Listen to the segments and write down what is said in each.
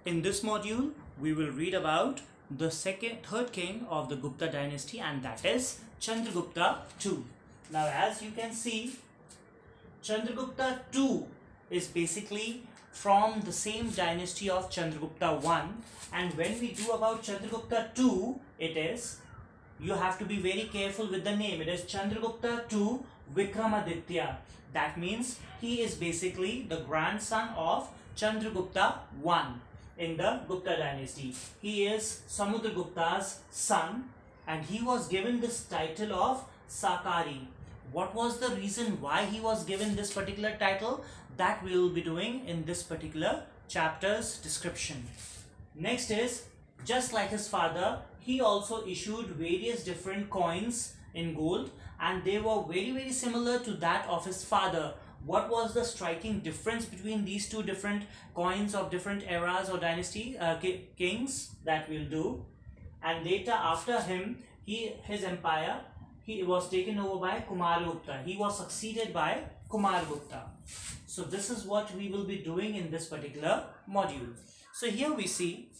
In this module, we will read about the third king of the Gupta dynasty, and that is Chandragupta II. Now, as you can see, Chandragupta II is basically from the same dynasty of Chandragupta I, and when we do about Chandragupta II, you have to be very careful with the name. It is Chandragupta II Vikramaditya. That means he is basically the grandson of Chandragupta I in the Gupta dynasty. He is Samudragupta's son, and he was given this title of Sakari. What was the reason why he was given this particular title? That we will be doing in this particular chapter's description. Next is, just like his father, he also issued various different coins in gold, and they were very similar to that of his father. What was the striking difference between these two different coins of different eras or dynasty kings? That we'll do. And later, after him, his empire, he was taken over by Kumaragupta. He was succeeded by Kumaragupta. So this is what we will be doing in this particular module. So here we see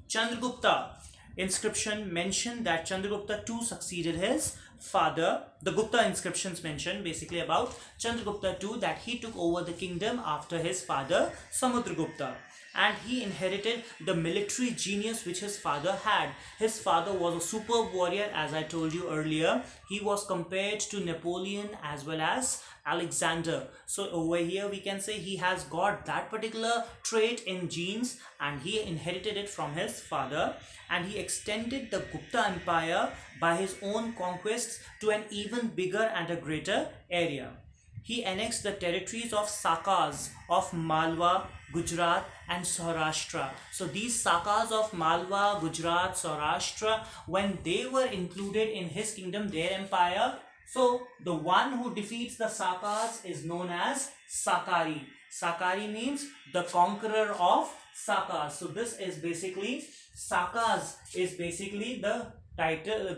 Chandragupta inscription mentioned that Chandragupta II succeeded his father. The Gupta inscriptions mention basically about Chandragupta II that he took over the kingdom after his father Samudragupta, and he inherited the military genius which his father had. His father was a superb warrior, as I told you earlier. He was compared to Napoleon as well as Alexander. So over here we can say he has got that particular trait in genes, and he inherited it from his father, and he extended the Gupta empire by his own conquests to an even bigger and a greater area. He annexed the territories of Sakas of Malwa, Gujarat and Saurashtra. So these Sakas of Malwa, Gujarat, Saurashtra, when they were included in his kingdom, their empire, so the one who defeats the Sakas is known as Sakari. Sakari means the conqueror of Sakas. So this is basically, Sakas is basically the title,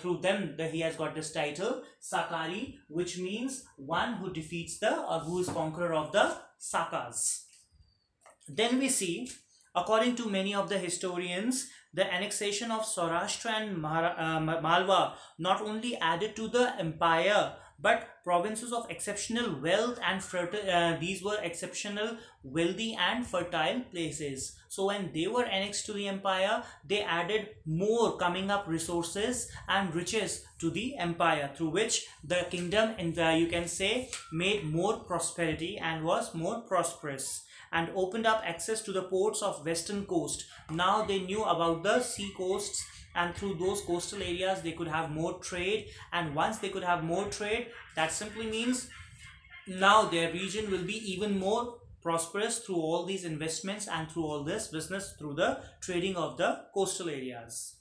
through them that he has got this title Sakari, which means one who defeats or who is conqueror of the Sakas. Then we see, according to many of the historians, the annexation of Saurashtra and Malwa not only added to the empire, but provinces of exceptional wealth and fertile, these were exceptional wealthy and fertile places. So when they were annexed to the empire, they added more coming up resources and riches to the empire, through which the kingdom, you can say, made more prosperity and was more prosperous, and opened up access to the ports of western coast. Now they knew about the sea coasts, and through those coastal areas they could have more trade, and once they could have more trade, that simply means now their region will be even more prosperous through all these investments and through all this business through the trading of the coastal areas.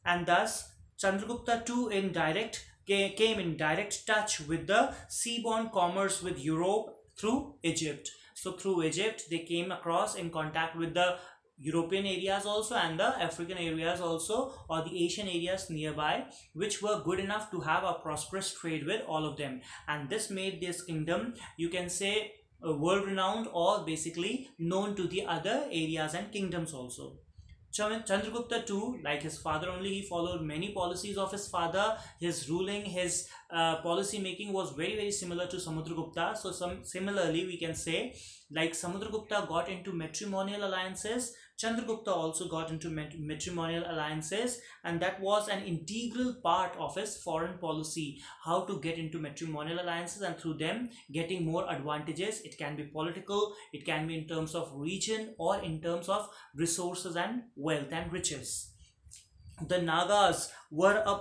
And thus Chandragupta II came in direct touch with the seaborne commerce with Europe through Egypt. So through Egypt they came across in contact with the European areas also, and the African areas also, or the Asian areas nearby, which were good enough to have a prosperous trade with all of them. And this made this kingdom, you can say, world renowned, or basically known to the other areas and kingdoms also. Chandragupta II, like his father only, he followed many policies of his father. His ruling, his policy making was very similar to Samudragupta. So similarly we can say, like Samudragupta got into matrimonial alliances, Chandragupta also got into matrimonial alliances, and that was an integral part of his foreign policy, how to get into matrimonial alliances and through them getting more advantages. It can be political, it can be in terms of region, or in terms of resources and wealth and riches. The Nagas were a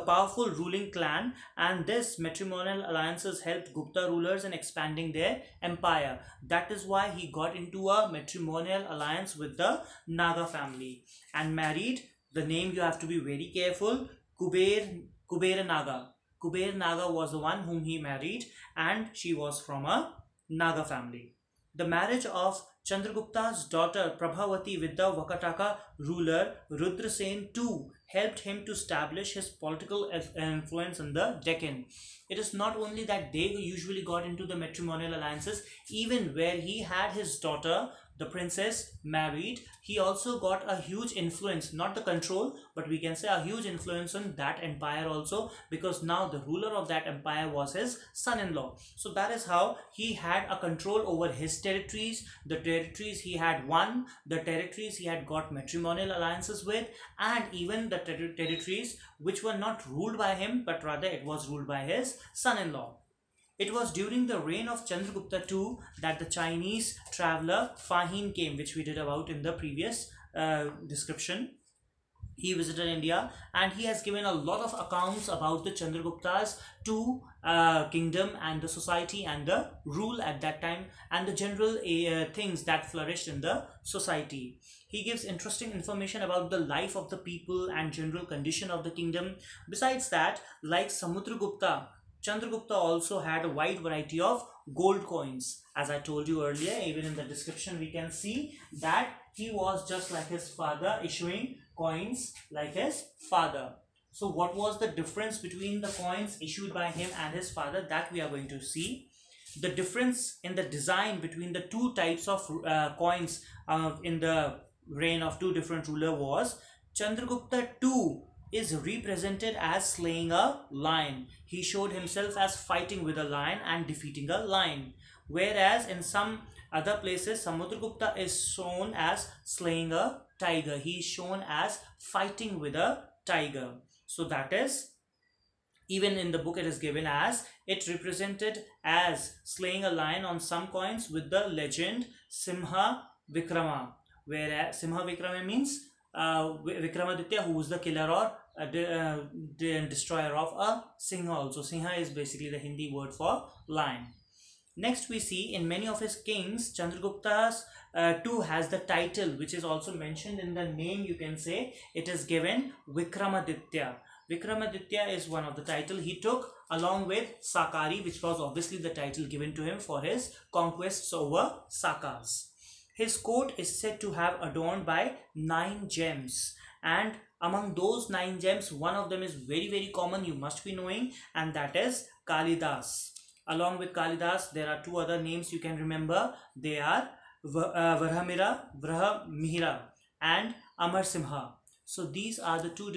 powerful ruling clan, and this matrimonial alliances helped Gupta rulers in expanding their empire. That is why he got into a matrimonial alliance with the Naga family and married, the name you have to be very careful, Kubera Naga. Kubera Naga was the one whom he married, and she was from a Naga family. The marriage of Chandragupta's daughter Prabhavati with the Vakataka ruler Rudrasen II helped him to establish his political influence in the Deccan. It is not only that they usually got into the matrimonial alliances, even where he had his daughter the princess married, he also got a huge influence, not the control, but we can say a huge influence on that empire also, because now the ruler of that empire was his son-in-law. So that is how he had a control over his territories, the territories he had won, the territories he had got matrimonial alliances with, and even the territories which were not ruled by him, but rather it was ruled by his son-in-law. It was during the reign of Chandragupta II that the Chinese traveler Fa Hien came, which we did about in the previous description. He visited India and he has given a lot of accounts about the Chandragupta's two kingdom and the society and the rule at that time and the general things that flourished in the society. He gives interesting information about the life of the people and general condition of the kingdom. Besides that, like Samudragupta, Chandragupta also had a wide variety of gold coins. As I told you earlier, even in the description we can see that he was just like his father, issuing coins like his father. So what was the difference between the coins issued by him and his father, that we are going to see. The difference in the design between the two types of coins in the reign of two different rulers was Chandragupta II is represented as slaying a lion. He showed himself as fighting with a lion and defeating a lion. Whereas in some other places, Samudragupta is shown as slaying a tiger. He is shown as fighting with a tiger. So that is, even in the book it is given as, it represented as slaying a lion on some coins with the legend Simha Vikrama. Whereas Simha Vikrama means Vikramaditya, who was the killer or destroyer of a Singha also. Singha is basically the Hindi word for lion. Next we see in many of his kings, Chandragupta's too has the title which is also mentioned in the name, you can say it is given Vikramaditya. Vikramaditya is one of the title he took along with Sakari, which was obviously the title given to him for his conquests over Sakas. His court is said to have adorned by 9 gems, and among those 9 gems, one of them is very common, you must be knowing, and that is Kalidas. Along with Kalidas, there are 2 other names you can remember. They are Varhamira, Vrahamihira and Amar Simha. So these are the 3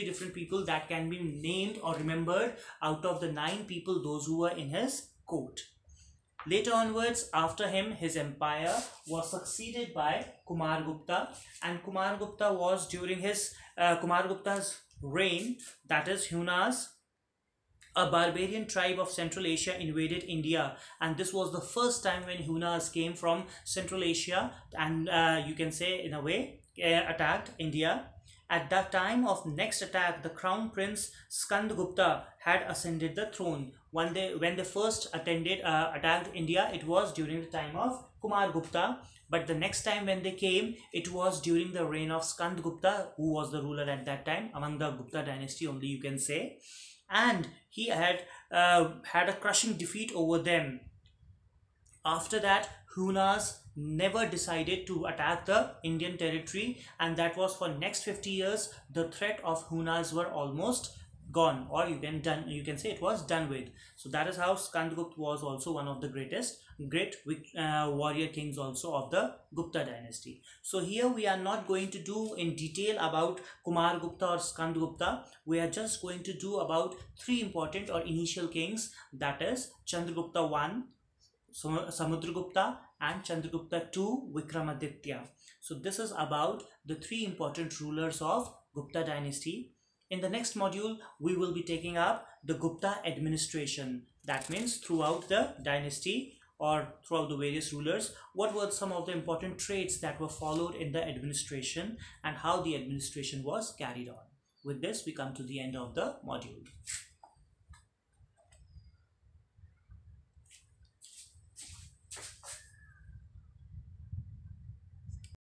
different people that can be named or remembered out of the 9 people, those who were in his court. Later onwards, after him, his empire was succeeded by Kumargupta, and Kumargupta was during his Kumargupta's reign, that is Hunas, a barbarian tribe of Central Asia invaded India, and this was the first time when Hunas came from Central Asia and you can say in a way attacked India. At that time of next attack, the crown prince Skandagupta had ascended the throne. When they first attacked India, it was during the time of Kumargupta. But the next time when they came, it was during the reign of Skandagupta, who was the ruler at that time, among the Gupta dynasty only, you can say. And he had had a crushing defeat over them. After that, Hunas never decided to attack the Indian territory, and that was for next 50 years. The threat of Hunas were almost gone, or you can say it was done with. So that is how Skandagupta was also one of the great warrior kings also of the Gupta dynasty. So here we are not going to do in detail about Kumargupta or Skandagupta. We are just going to do about 3 important or initial kings, that is Chandragupta I, Samudragupta, and Chandragupta II Vikramaditya. So this is about the 3 important rulers of Gupta dynasty. In the next module, we will be taking up the Gupta administration. That means throughout the dynasty or throughout the various rulers, what were some of the important traits that were followed in the administration and how the administration was carried on. With this, we come to the end of the module.